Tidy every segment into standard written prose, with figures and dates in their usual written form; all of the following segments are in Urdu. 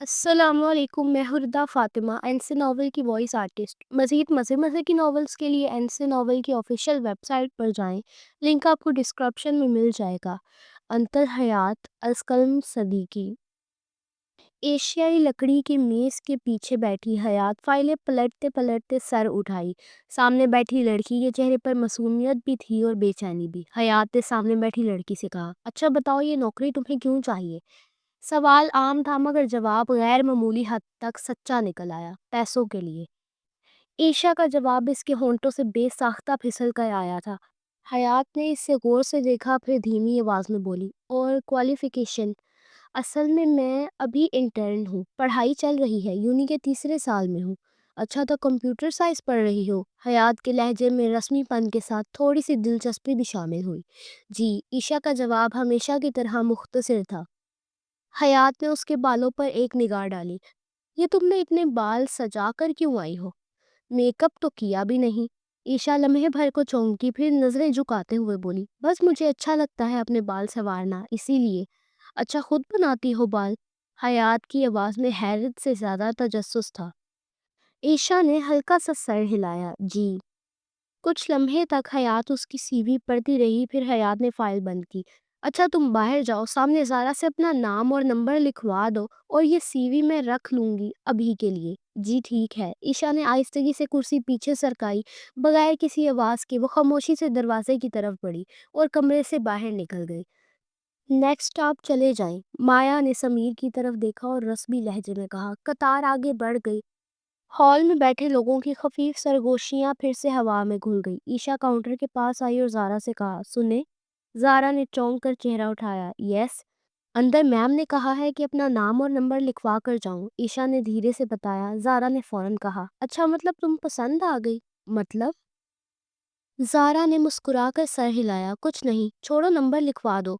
السلام علیکم، میں ہردا فاطمہ، این سے ناول کی وائس آرٹسٹ۔ مزید مزے مزے کی ناولز کے لیے این سے ناول کی آفیشیل ویب سائٹ پر جائیں، لنک آپ کو ڈسکرپشن میں مل جائے گا۔ انتر حیات ازکلم صدیقی۔ ایشیائی لکڑی کی میز کے پیچھے بیٹھی حیات فائلیں پلٹتے پلٹتے سر اٹھائی۔ سامنے بیٹھی لڑکی کے چہرے پر معصومیت بھی تھی اور بے چینی بھی۔ حیات نے سامنے بیٹھی لڑکی سے کہا، اچھا بتاؤ، یہ نوکری تمہیں کیوں چاہیے؟ سوال عام تھا مگر جواب غیر معمولی حد تک سچا نکل آیا، پیسوں کے لیے۔ عیشا کا جواب اس کے ہونٹوں سے بے ساختہ پھسل کر آیا تھا۔ حیات نے اس سے غور سے دیکھا، پھر دھیمی آواز میں بولی، اور کوالیفیکیشن؟ اصل میں ابھی انٹرن ہوں، پڑھائی چل رہی ہے، یونی کے تیسرے سال میں ہوں۔ اچھا، تو کمپیوٹر سائنس پڑھ رہی ہو؟ حیات کے لہجے میں رسمی پن کے ساتھ تھوڑی سی دلچسپی بھی شامل ہوئی۔ جی، عیشا کا جواب ہمیشہ کی طرح مختصر تھا۔ حیات نے اس کے بالوں پر ایک نگاہ ڈالی۔ یہ تم نے اتنے بال سجا کر کیوں آئی ہو؟ میک اپ تو کیا بھی نہیں۔ عیشا لمحے بھر کو چونکی، پھر نظریں جھکاتے ہوئے بولی، بس مجھے اچھا لگتا ہے اپنے بال سنوارنا، اسی لیے۔ اچھا، خود بناتی ہو بال؟ حیات کی آواز میں حیرت سے زیادہ تجسس تھا۔ عیشا نے ہلکا سا سر ہلایا، جی۔ کچھ لمحے تک حیات اس کی سی وی پڑھتی رہی، پھر حیات نے فائل بند کی۔ اچھا، تم باہر جاؤ، سامنے زارا سے اپنا نام اور نمبر لکھوا دو، اور یہ سی وی میں رکھ لوں گی ابھی کے لیے۔ جی ٹھیک ہے۔ عیشا نے آہستگی سے کرسی پیچھے سرکائی، بغیر کسی آواز کے وہ خاموشی سے دروازے کی طرف بڑھی اور کمرے سے باہر نکل گئی۔ نیکسٹ آپ چلے جائیں۔ مایا نے سمیر کی طرف دیکھا اور رسمی لہجے میں کہا۔ قطار آگے بڑھ گئی۔ ہال میں بیٹھے لوگوں کی خفیف سرگوشیاں پھر سے ہوا میں گھل گئی۔ عیشا کاؤنٹر کے پاس آئی اور زارا سے کہا، سنیں؟ زارا نے چونک کر چہرہ اٹھایا، یس۔ اندر میم نے کہا ہے کہ اپنا نام اور نمبر لکھوا کر جاؤں، عیشا نے دھیرے سے بتایا۔ زارا نے فوراً کہا، اچھا، مطلب تم پسند آ گئی؟ مطلب؟ زارا نے مسکرا کر سر ہلایا، کچھ نہیں، چھوڑو، نمبر لکھوا دو۔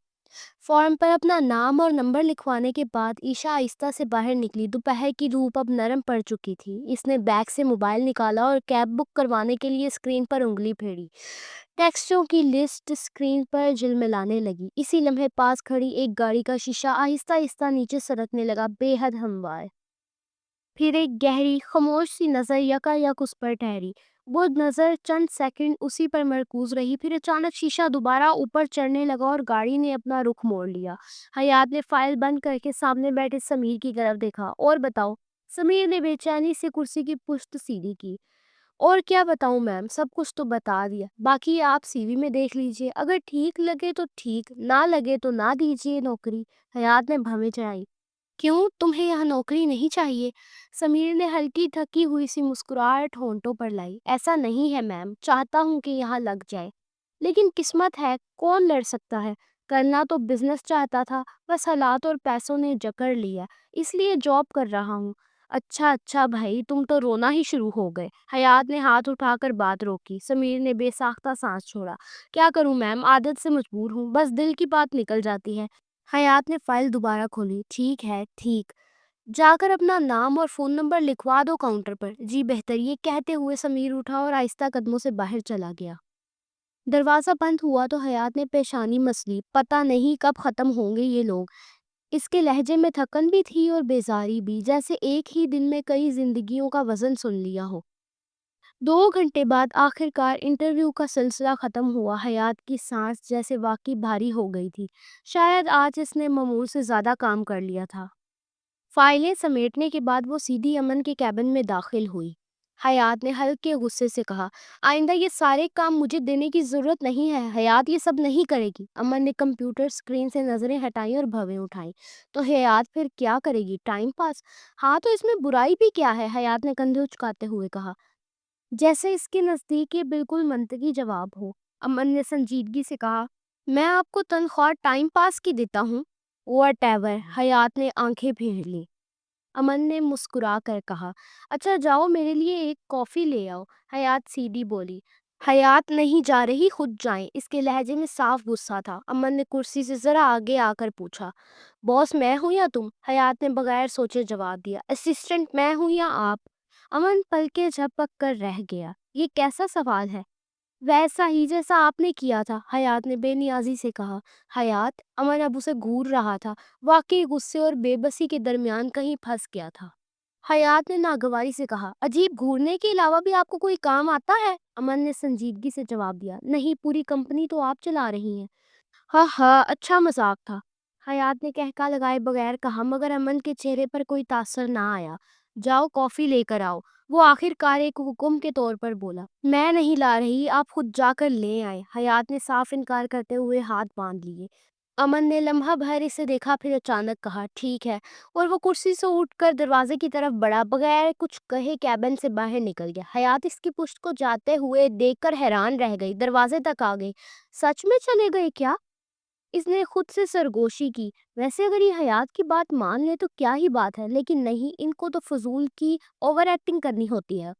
فارم پر اپنا نام اور نمبر لکھوانے کے بعد عیشا آہستہ سے باہر نکلی۔ دوپہر کی دھوپ اب نرم پڑ چکی تھی۔ اس نے بیگ سے موبائل نکالا اور کیب بک کروانے کے لیے اسکرین پر انگلی پھیری۔ ٹیکسٹوں کی لسٹ اسکرین پر جھلملانے لگی۔ اسی لمحے پاس کھڑی ایک گاڑی کا شیشہ آہستہ آہستہ نیچے سرکنے لگا، بے حد ہموار۔ پھر ایک گہری خاموش سی نظر یکایک اس پر ٹھہری۔ وہ نظر چند سیکنڈ اسی پر مرکوز رہی، پھر اچانک شیشہ دوبارہ اوپر چڑھنے لگا اور گاڑی نے اپنا رخ موڑ لیا۔ حیات نے فائل بند کر کے سامنے بیٹھے سمیر کی طرف دیکھا، اور بتاؤ؟ سمیر نے بے چینی سے کرسی کی پشت سیدھی کی۔ اور کیا بتاؤں میم، سب کچھ تو بتا دیا، باقی آپ سی وی میں دیکھ لیجئے، اگر ٹھیک لگے تو ٹھیک، نہ لگے تو نہ دیجئے نوکری۔ حیات نے بھویں چڑھائی، کیوں، تمہیں یہاں نوکری نہیں چاہیے؟ سمیر نے ہلکی تھکی ہوئی سی مسکراہٹ ہونٹوں پر لائی، ایسا نہیں ہے میم، چاہتا ہوں کہ یہاں لگ جائے، لیکن قسمت ہے، کون لڑ سکتا ہے؟ کرنا تو بزنس چاہتا تھا، بس حالات اور پیسوں نے جکڑ لیا، اس لیے جاب کر رہا ہوں۔ اچھا اچھا بھائی، تم تو رونا ہی شروع ہو گئے۔ حیات نے ہاتھ اٹھا کر بات روکی۔ سمیر نے بے ساختہ سانس چھوڑا، کیا کروں میم، عادت سے مجبور ہوں، بس دل کی بات نکل جاتی ہے۔ حیات نے فائل دوبارہ کھولی، ٹھیک ہے، ٹھیک، جا کر اپنا نام اور فون نمبر لکھوا دو کاؤنٹر پر۔ جی بہتر، یہ کہتے ہوئے سمیر اٹھا اور آہستہ قدموں سے باہر چلا گیا۔ دروازہ بند ہوا تو حیات نے پیشانی مسلی، پتہ نہیں کب ختم ہوں گے یہ لوگ۔ اس کے لہجے میں تھکن بھی تھی اور بیزاری بھی، جیسے ایک ہی دن میں کئی زندگیوں کا وزن سن لیا ہو۔ 2 گھنٹے بعد آخر کار انٹرویو کا سلسلہ ختم ہوا۔ حیات کی سانس جیسے واقعی بھاری ہو گئی تھی، شاید آج اس نے معمول سے زیادہ کام کر لیا تھا۔ فائلیں سمیٹنے کے بعد وہ سیدھی امن کے کیبن میں داخل ہوئی۔ حیات نے ہلکے غصے سے کہا، آئندہ یہ سارے کام مجھے دینے کی ضرورت نہیں ہے، حیات یہ سب نہیں کرے گی۔ امن نے کمپیوٹر اسکرین سے نظریں ہٹائیں اور بھویں اٹھائیں، تو حیات پھر کیا کرے گی، ٹائم پاس؟ ہاں تو اس میں برائی بھی کیا ہے، حیات نے کندھے اچکاتے ہوئے کہا، جیسے اس کے نزدیک یہ بالکل منطقی جواب ہو۔ امن نے سنجیدگی سے کہا، میں آپ کو تنخواہ ٹائم پاس کی دیتا ہوں؟ واٹ ایور، حیات نے آنکھیں پھیر لیں۔ امن نے مسکرا کر کہا، اچھا جاؤ، میرے لیے ایک کافی لے آؤ۔ حیات سیدھی بولی۔ حیات نہیں جا رہی، خود جائیں، اس کے لہجے میں صاف غصہ تھا۔ امن نے کرسی سے ذرا آگے آ کر پوچھا، باس میں ہوں یا تم؟ حیات نے بغیر سوچے جواب دیا، اسسٹنٹ میں ہوں یا آپ؟ امن پلکیں جھپک کر رہ گیا، یہ کیسا سوال ہے؟ ویسا ہی جیسا آپ نے کیا تھا، حیات نے بے نیازی سے کہا۔ حیات امن ابو سے گھور رہا تھا، واقعی غصے اور بے بسی کے درمیان کہیں پھنس گیا تھا۔ حیات نے ناگواری سے کہا، عجیب، گھورنے کے علاوہ بھی آپ کو کوئی کام آتا ہے؟ امن نے سنجیدگی سے جواب دیا، نہیں، پوری کمپنی تو آپ چلا رہی ہیں۔ ہاں ہاں، اچھا مذاق تھا، حیات نے کہکا لگائے بغیر کہا، مگر امن کے چہرے پر کوئی تاثر نہ آیا۔ جاؤ کافی لے کر آؤ، وہ آخر کار ایک حکم کے طور پر بولا۔ میں نہیں لا رہی، آپ خود جا کر لے آئے، حیات نے صاف انکار کرتے ہوئے ہاتھ باندھ لیے۔ امن نے لمحہ بھر اسے دیکھا، پھر اچانک کہا، ٹھیک ہے، اور وہ کرسی سے اٹھ کر دروازے کی طرف بڑھا، بغیر کچھ کہے کیبن سے باہر نکل گیا۔ حیات اس کی پشت کو جاتے ہوئے دیکھ کر حیران رہ گئی، دروازے تک آ گئی۔ سچ میں چلے گئے کیا؟ اس نے خود سے سرگوشی کی۔ ویسے اگر یہ حیات کی بات مان لے تو کیا ہی بات ہے، لیکن نہیں، ان کو تو فضول کی اوور ایکٹنگ کرنی ہوتی ہے۔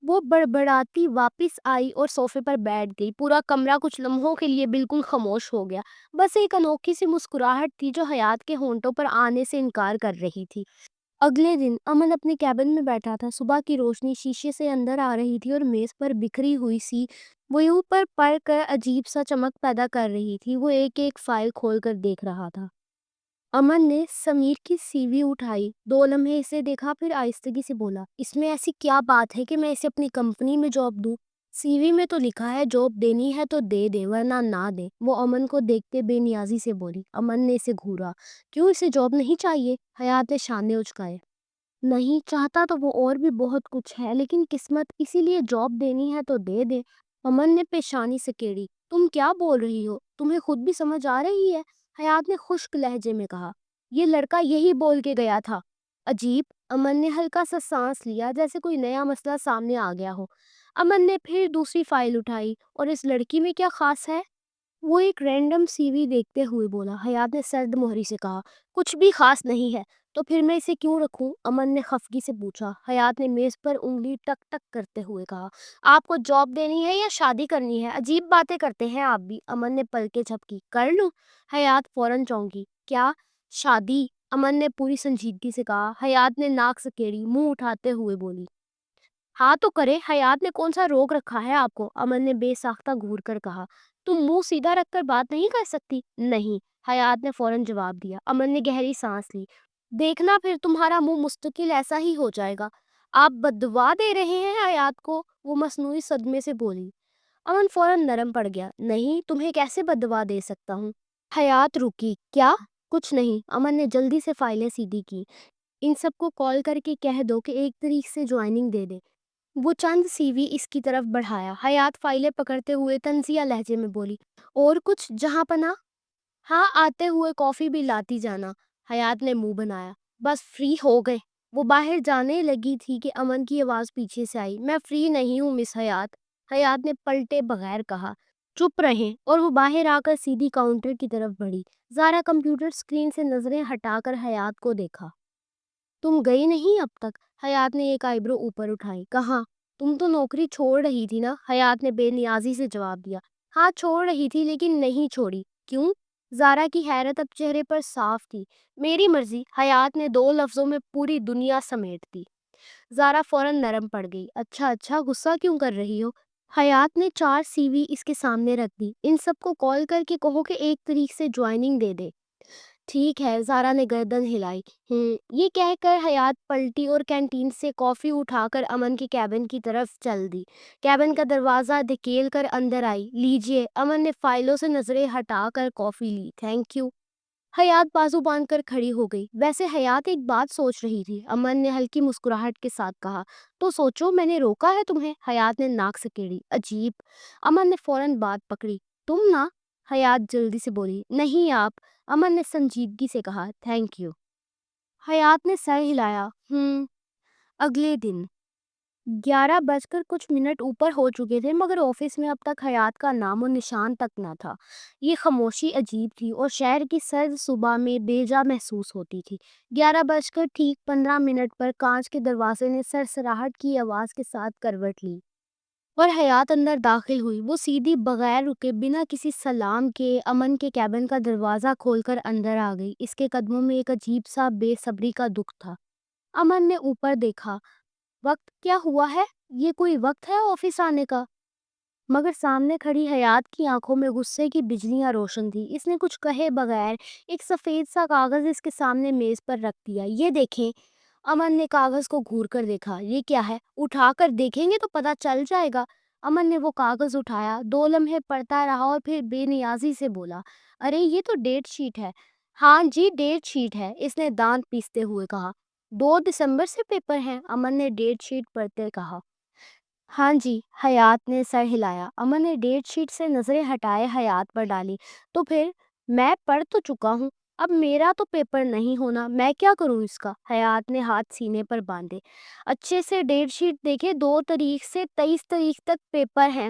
وہ بڑبڑاتی واپس آئی اور صوفے پر بیٹھ گئی۔ پورا کمرہ کچھ لمحوں کے لیے بالکل خاموش ہو گیا، بس ایک انوکھی سی مسکراہٹ تھی جو حیات کے ہونٹوں پر آنے سے انکار کر رہی تھی۔ اگلے دن امن اپنے کیبن میں بیٹھا تھا، صبح کی روشنی شیشے سے اندر آ رہی تھی اور میز پر بکھری ہوئی سی ویو پر پڑھ کر عجیب سا چمک پیدا کر رہی تھی۔ وہ ایک ایک فائل کھول کر دیکھ رہا تھا۔ امن نے سمیر کی سی وی اٹھائی، 2 لمحے اسے دیکھا، پھر آہستگی سے بولا، اس میں ایسی کیا بات ہے کہ میں اسے اپنی کمپنی میں جاب دوں؟ سی وی میں تو لکھا ہے جاب دینی ہے تو دے دے، ورنہ نہ دے، وہ امن کو دیکھتے بے نیازی سے بولی۔ امن نے اسے گھورا، کیوں، اسے جاب نہیں چاہیے؟ حیات نے شانے اچکائے، نہیں چاہتا تو وہ اور بھی بہت کچھ ہے، لیکن قسمت، اسی لیے جاب دینی ہے تو دے دے۔ امن نے پیشانی سکیڑی، تم کیا بول رہی ہو؟ تمہیں خود بھی سمجھ آ رہی ہے؟ حیات نے خشک لہجے میں کہا، یہ لڑکا یہی بول کے گیا تھا۔ عجیب، امن نے ہلکا سا سانس لیا، جیسے کوئی نیا مسئلہ سامنے آ گیا ہو۔ امن نے پھر دوسری فائل اٹھائی، اور اس لڑکی میں کیا خاص ہے؟ وہ ایک رینڈم سی وی دیکھتے ہوئے بولا۔ حیات نے سرد مہری سے کہا، کچھ بھی خاص نہیں ہے، تو پھر میں اسے کیوں رکھوں؟ امن نے خفگی سے پوچھا۔ حیات نے میز پر انگلی ٹک ٹک کرتے ہوئے کہا، آپ کو جاب دینی ہے یا شادی کرنی ہے؟ عجیب باتیں کرتے ہیں آپ بھی۔ امن نے پلکیں جھپکی، کر لوں؟ حیات فوراً چونکی، کیا، شادی؟ امن نے پوری سنجیدگی سے کہا۔ حیات نے ناک سکیڑی، منہ اٹھاتے ہوئے بولی، ہاں تو کرے، حیات نے کون سا روک رکھا ہے آپ کو؟ امن نے بے ساختہ گھور کر کہا، تم منہ سیدھا رکھ کر بات نہیں کر سکتی؟ نہیں، حیات نے فوراً جواب دیا۔ امن نے گہری سانس لی، دیکھنا پھر تمہارا منہ مستقل ایسا ہی ہو جائے گا۔ آپ بددعا دے رہے ہیں حیات کو، وہ مصنوعی صدمے سے بولی۔ امن فوراً نرم پڑ گیا، نہیں، تمہیں کیسے بددعا دے سکتا ہوں؟ حیات رکی، کیا؟ کچھ نہیں، امن نے جلدی سے فائلیں سیدھی کی، ان سب کو کال کر کے کہہ دو کہ 1 تاریخ سے جوائننگ دے دے۔ وہ چند سی وی اس کی طرف بڑھایا۔ حیات فائلیں پکڑتے ہوئے طنزیہ لہجے میں بولی، اور کچھ جہاں پناہ؟ ہاں، آتے ہوئے کافی بھی لاتی جانا۔ حیات نے منہ بنایا، بس فری ہو گئے؟ وہ باہر جانے لگی تھی کہ امن کی آواز پیچھے سے آئی، میں فری نہیں ہوں مس حیات۔ حیات نے پلٹے بغیر کہا، چپ رہیں، اور وہ باہر آ کر سیدھی کاؤنٹر کی طرف بڑھی۔ زارا کمپیوٹر سکرین سے نظریں ہٹا کر حیات کو دیکھا، تم گئی نہیں اب تک؟ حیات نے ایک آئی برو اوپر اٹھائی، کہاں؟ تم تو نوکری چھوڑ رہی تھی نا؟ حیات نے بے نیازی سے جواب دیا، ہاں چھوڑ رہی تھی، لیکن نہیں چھوڑی۔ کیوں؟ زارا کی حیرت اب چہرے پر صاف تھی۔ میری مرضی، حیات نے 2 لفظوں میں پوری دنیا سمیٹ دی۔ زارا فوراً نرم پڑ گئی، اچھا اچھا، غصہ کیوں کر رہی ہو؟ حیات نے 4 سی وی اس کے سامنے رکھ دی، ان سب کو کال کر کے کہو کہ 1 تاریخ سے جوائننگ دے دے۔ ٹھیک ہے، زارا نے گردن ہلائی، یہ کہہ کر حیات پلٹی اور کینٹین سے کافی اٹھا کر امن کے کیبن کی طرف چل دی۔ کیبن کا دروازہ دھکیل کر اندر آئی، لیجیے۔ امن نے فائلوں سے نظریں ہٹا کر کافی لی، تھینک یو۔ حیات بازو باندھ کر کھڑی ہو گئی، ویسے حیات ایک بات سوچ رہی تھی، امن نے ہلکی مسکراہٹ کے ساتھ کہا، تو سوچو، میں نے روکا ہے تمہیں؟ حیات نے ناک سکیڑی، عجیب۔ امن نے فوراً بات پکڑی، تم نا؟ حیات جلدی سے بولی، نہیں آپ۔ امن نے سنجیدگی سے کہا، تھینک یو۔ حیات نے سر ہلایا، اگلے دن 11 بج کر کچھ منٹ اوپر ہو چکے تھے، مگر آفس میں اب تک حیات کا نام و نشان تک نہ تھا۔ یہ خاموشی عجیب تھی اور شہر کی سرد صبح میں بے جا محسوس ہوتی تھی۔ 11 بج کر ٹھیک 15 منٹ پر کانچ کے دروازے نے سرسراہٹ کی آواز کے ساتھ کروٹ لی اور حیات اندر داخل ہوئی۔ وہ سیدھی بغیر رکے، بنا کسی سلام کے امن کے کیبن کا دروازہ کھول کر اندر آ گئی۔ اس کے قدموں میں ایک عجیب سا بے صبری کا دکھ تھا۔ امن نے اوپر دیکھا، وقت کیا ہوا ہے؟ یہ کوئی وقت ہے آفس آنے کا؟ مگر سامنے کھڑی حیات کی آنکھوں میں غصے کی بجلیاں روشن تھی۔ اس نے کچھ کہے بغیر ایک سفید سا کاغذ اس کے سامنے میز پر رکھ دیا۔ یہ دیکھیں۔ امن نے کاغذ کو گھور کر دیکھا۔ یہ کیا ہے؟ اٹھا کر دیکھیں گے تو پتہ چل جائے گا۔ امن نے وہ کاغذ اٹھایا، 2 لمحے پڑھتا رہا اور پھر بے نیازی سے بولا، ارے یہ تو ڈیٹ شیٹ ہے۔ ہاں جی ڈیٹ شیٹ ہے، اس نے دانت پیستے ہوئے کہا۔ 2 دسمبر سے پیپر ہیں، امن نے ڈیٹ شیٹ پڑھتے کہا۔ ہاں جی، حیات نے سر ہلایا۔ امن نے ڈیٹ شیٹ سے نظریں ہٹائے حیات پر ڈالی۔ تو پھر میں پڑھ تو چکا ہوں، اب میرا تو پیپر نہیں ہونا، میں کیا کروں اس کا؟ حیات نے ہاتھ سینے پر باندھے۔ اچھے سے ڈیٹ شیٹ دیکھے، 2 تاریخ سے 23 تاریخ تک پیپر ہیں۔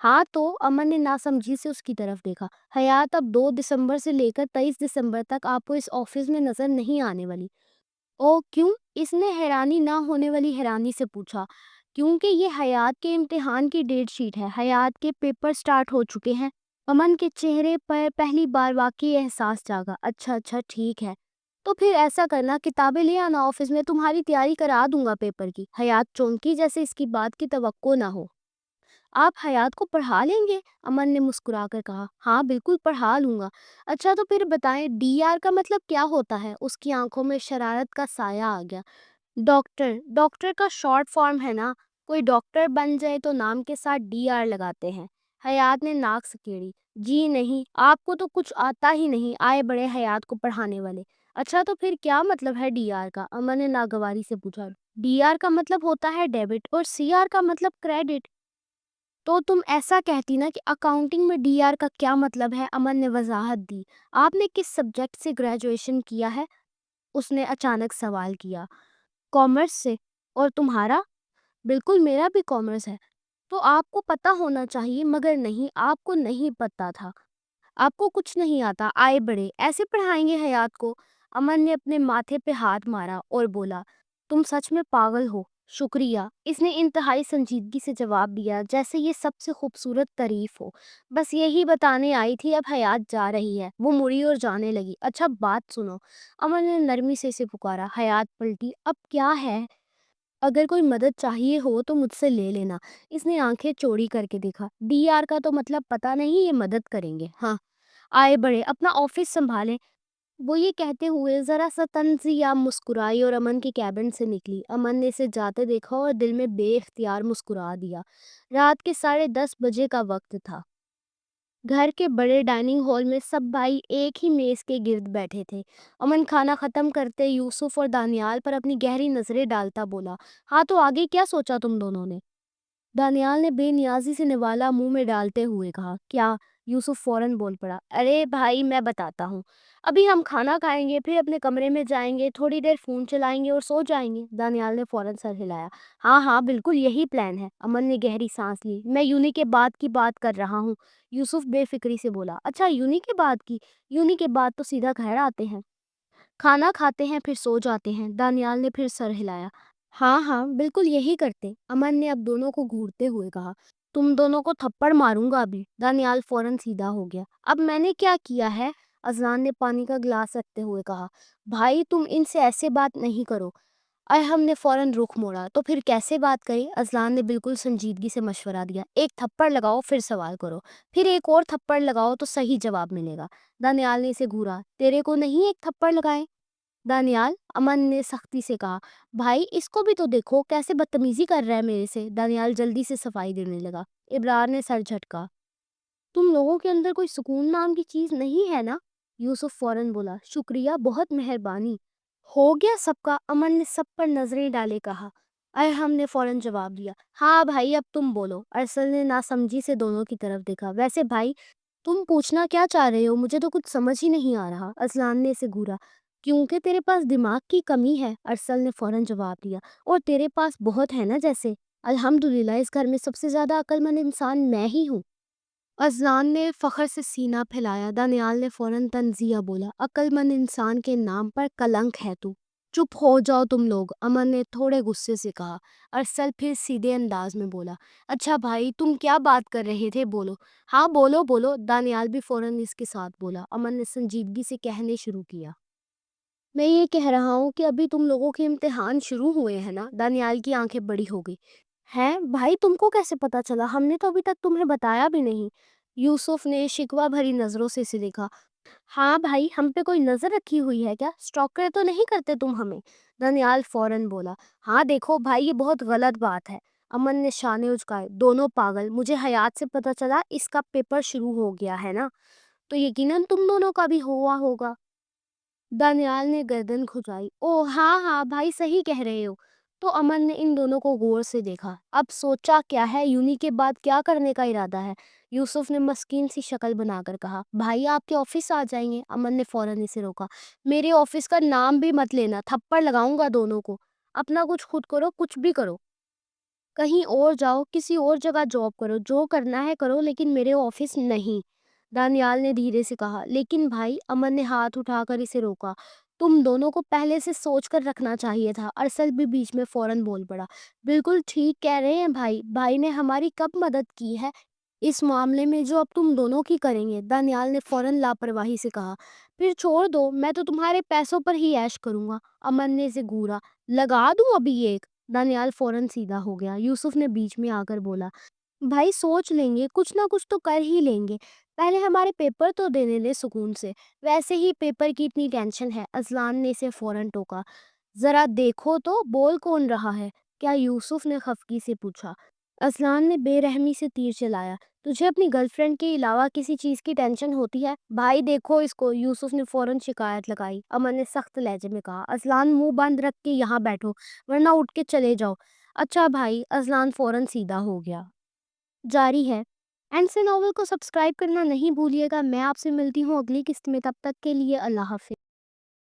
ہاں تو امن نے ناسمجھی سے اس کی طرف دیکھا۔ حیات اب 2 دسمبر سے لے کر 23 دسمبر تک آپ کو اس آفس میں نظر نہیں آنے والی۔ او کیوں؟ اس نے حیرانی نہ ہونے والی حیرانی سے پوچھا۔ کیونکہ یہ حیات کے امتحان کی ڈیٹ شیٹ ہے، حیات کے پیپر سٹارٹ ہو چکے ہیں۔ امن کے چہرے پر پہلی بار واقعی احساس جاگا۔ اچھا اچھا ٹھیک ہے، تو پھر ایسا کرنا، کتابیں لے آنا آفس میں، تمہاری تیاری کرا دوں گا پیپر کی۔ حیات چونکی جیسے اس کی بات کی توقع نہ ہو۔ آپ حیات کو پڑھا لیں گے؟ امن نے مسکرا کر کہا۔ ہاں بالکل پڑھا لوں گا۔ اچھا تو پھر بتائیں DR کا مطلب کیا ہوتا ہے؟ اس کی آنکھوں میں شرارت کا سایہ آ گیا۔ ڈاکٹر، ڈاکٹر کا شارٹ فارم ہے نا، کوئی ڈاکٹر بن جائے تو نام کے ساتھ DR لگاتے ہیں۔ حیات نے ناک سکیڑی۔ جی نہیں، آپ کو تو کچھ آتا ہی نہیں، آئے بڑے حیات کو پڑھانے والے۔ اچھا تو پھر کیا مطلب ہے DR کا؟ امن نے ناگواری سے پوچھا۔ DR کا مطلب ہوتا ہے ڈیبٹ اور CR کا مطلب کریڈٹ۔ تو تم ایسا کہتی نا کہ اکاؤنٹنگ میں DR کا کیا مطلب ہے؟ امن نے وضاحت دی۔ آپ نے کس سبجیکٹ سے گریجویشن کیا ہے؟ اس نے اچانک سوال کیا۔ کامرس سے۔ اور تمہارا؟ بالکل میرا بھی کامرس ہے۔ تو آپ کو پتہ ہونا چاہیے، مگر نہیں، آپ کو نہیں پتہ تھا۔ آپ کو کچھ نہیں آتا، آئے بڑے ایسے پڑھائیں گے حیات کو؟ امن نے اپنے ماتھے پہ ہاتھ مارا اور بولا، تم سچ میں پاگل ہو۔ شکریہ، اس نے انتہائی سنجیدگی سے جواب دیا، جیسے یہ سب سے خوبصورت تعریف ہو۔ بس یہی بتانے آئی تھی، اب حیات جا رہی ہے۔ وہ مڑی اور جانے لگی۔ اچھا بات سنو، امن نے نرمی سے اسے پکارا۔ حیات پلٹی۔ اب کیا ہے؟ اگر کوئی مدد چاہیے ہو تو مجھ سے لے لینا۔ اس نے آنکھیں چوڑی کر کے دیکھا۔ DR کا تو مطلب پتہ نہیں، یہ مدد کریں گے؟ ہاں، آئے بڑے اپنا آفس سنبھالیں۔ وہ یہ کہتے ہوئے ذرا سا طنزیہ مسکرائی اور امن کے کیبن سے نکلی۔ امن نے اسے جاتے دیکھا اور دل میں بے اختیار مسکرا دیا۔ رات کے 10:30 کا وقت تھا۔ گھر کے بڑے ڈائننگ ہال میں سب بھائی ایک ہی میز کے گرد بیٹھے تھے۔ امن کھانا ختم کرتے یوسف اور دانیال پر اپنی گہری نظریں ڈالتا بولا، ہاں تو آگے کیا سوچا تم دونوں نے؟ دانیال نے بے نیازی سے نوالا منہ میں ڈالتے ہوئے کہا، کیا؟ یوسف فوراً بول پڑا، ارے بھائی میں بتاتا ہوں، ابھی ہم کھانا کھائیں گے، پھر اپنے کمرے میں جائیں گے، تھوڑی دیر فون چلائیں گے اور سو جائیں گے۔ دانیال نے فوراً سر ہلایا۔ ہاں ہاں بالکل یہی پلان ہے۔ امن نے گہری سانس لی۔ میں یونی کے بعد کی بات کر رہا ہوں، یوسف بے فکری سے بولا۔ اچھا یونی کے بعد کی؟ یونی کے بعد تو سیدھا گھر آتے ہیں، کھانا کھاتے ہیں، پھر سو جاتے ہیں۔ دانیال نے پھر سر ہلایا۔ ہاں ہاں بالکل یہی کرتے۔ امن نے اب دونوں کو گھورتے ہوئے کہا، تم دونوں کو تھپڑ ماروں گا ابھی۔ دانیال فوراً سیدھا ہو گیا۔ اب میں نے کیا کیا ہے؟ اذلان نے پانی کا گلاس رکھتے ہوئے کہا۔ بھائی تم ان سے ایسے بات نہیں کرو۔ ارحم نے فوراً رخ موڑا۔ تو پھر کیسے بات کریں؟ اذلان نے بالکل سنجیدگی سے مشورہ دیا۔ ایک تھپڑ لگاؤ پھر سوال کرو، پھر ایک اور تھپڑ لگاؤ تو صحیح جواب ملے گا۔ دانیال نے اسے گھورا۔ تیرے کو نہیں ایک تھپڑ لگائیں؟ دانیال، امن نے سختی سے کہا۔ بھائی اس کو بھی تو دیکھو کیسے بدتمیزی کر رہا ہے میرے سے۔ دانیال جلدی سے صفائی دینے لگا۔ ابرار نے سر جھٹکا۔ تم لوگوں کے اندر کوئی سکون نام کی چیز نہیں ہے نا؟ یوسف فوراً بولا۔ شکریہ، بہت مہربانی۔ ہو گیا سب کا؟ امن نے سب پر نظریں ڈالے کہا۔ ارحم نے فوراً جواب دیا۔ ہاں بھائی اب تم بولو۔ ارسل نے ناسمجھی سے دونوں کی طرف دیکھا۔ ویسے بھائی تم پوچھنا کیا چاہ رہے ہو؟ مجھے تو کچھ سمجھ ہی نہیں آ رہا۔ اذلان نے اسے گھورا۔ کیونکہ تیرے پاس دماغ کی کمی ہے، ارسل نے فوراً جواب دیا، اور تیرے پاس بہت ہے نا جیسے۔ الحمدللہ اس گھر میں سب سے زیادہ عقل مند انسان میں ہی ہوں۔ اذلان نے فخر سے سینہ پھیلایا۔ دانیال نے فوراً طنزیہ بولا، عقل مند انسان کے نام پر کلنک ہے تو۔ چپ ہو جاؤ تم لوگ، امن نے تھوڑے غصے سے کہا۔ ارسل پھر سیدھے انداز میں بولا، اچھا بھائی تم کیا بات کر رہے تھے، بولو۔ ہاں بولو بولو۔ دانیال بھی فوراً اس کے ساتھ بولا۔ امن نے سنجیدگی سے کہنے شروع کیا، میں یہ کہہ رہا ہوں کہ ابھی تم لوگوں کے امتحان شروع ہوئے ہیں نا؟ دانیال کی آنکھیں بڑی ہو گئی۔ ہے بھائی، تم کو کیسے پتا چلا؟ ہم نے تو ابھی تک تمہیں بتایا بھی نہیں۔ یوسف نے شکوہ بھری نظروں سے اسے دیکھا۔ ہاں بھائی، ہم پہ کوئی نظر رکھی ہوئی ہے کیا؟ سٹاکر تو نہیں کرتے تم ہمیں؟ دانیال فوراً بولا۔ ہاں دیکھو بھائی، یہ بہت غلط بات ہے۔ امن نے شانے اچکائے۔ دونوں پاگل، مجھے حیات سے پتا چلا اس کا پیپر شروع ہو گیا ہے نا، تو یقیناً تم دونوں کا بھی ہوا ہوگا۔ دانیال نے گردن کھجائی۔ او ہاں ہاں بھائی، صحیح کہہ رہے ہو۔ تو امن نے ان دونوں کو غور سے دیکھا۔ اب سوچا کیا ہے؟ یونی کے بعد کیا کرنے کا ارادہ ہے؟ یوسف نے مسکین سی شکل بنا کر کہا۔ بھائی آپ کے آفس آ جائیں گے۔ امن نے فوراً اسے روکا۔ میرے آفس کا نام بھی مت لینا، تھپڑ لگاؤں گا دونوں کو۔ اپنا کچھ خود کرو، کچھ بھی کرو، کہیں اور جاؤ، کسی اور جگہ جاب کرو، جو کرنا ہے کرو، لیکن میرے آفس نہیں۔ دانیال نے دھیرے سے کہا۔ لیکن بھائی، امن نے ہاتھ اٹھا کر اسے روکا، تم دونوں کو پہلے سے سوچ کر رکھنا چاہیے تھا۔ ارسل بھی بیچ میں فوراً بول پڑا۔ بالکل ٹھیک کہہ رہے ہیں بھائی، بھائی نے ہماری کب مدد کی ہے اس معاملے میں جو اب تم دونوں کی کریں گے؟ دانیال نے فوراً لاپرواہی سے کہا۔ پھر چھوڑ دو، میں تو تمہارے پیسوں پر ہی عیش کروں گا۔ امن نے اسے گھورا۔ لگا دوں ابھی ایک؟ دانیال فوراً سیدھا ہو گیا۔ یوسف نے بیچ میں آ کر بولا۔ بھائی سوچ لیں گے، کچھ نہ کچھ تو کر ہی لیں گے، پہلے ہمارے پیپر تو دینے دے سکون سے۔ ویسے ہی پیپر کی اتنی ٹینشن ہے۔ اذلان نے اسے فوراً ٹوکا۔ ذرا دیکھو تو بول کون رہا ہے؟ کیا یوسف نے خفگی سے پوچھا۔ اذلان نے بے رحمی سے تیر چلایا۔ تجھے اپنی گرل فرینڈ کے علاوہ کسی چیز کی ٹینشن ہوتی ہے؟ بھائی دیکھو اس کو، یوسف نے فوراً شکایت لگائی۔ امن نے سخت لہجے میں کہا۔ اذلان منہ بند رکھ کے یہاں بیٹھو، ورنہ اٹھ کے چلے جاؤ۔ اچھا بھائی۔ اذلان فوراً سیدھا ہو گیا۔ جاری ہے۔ اینسے ناول کو سبسکرائب کرنا نہیں بھولیے گا۔ میں آپ سے ملتی ہوں اگلی قسط میں، تب تک کے لیے اللہ حافظ۔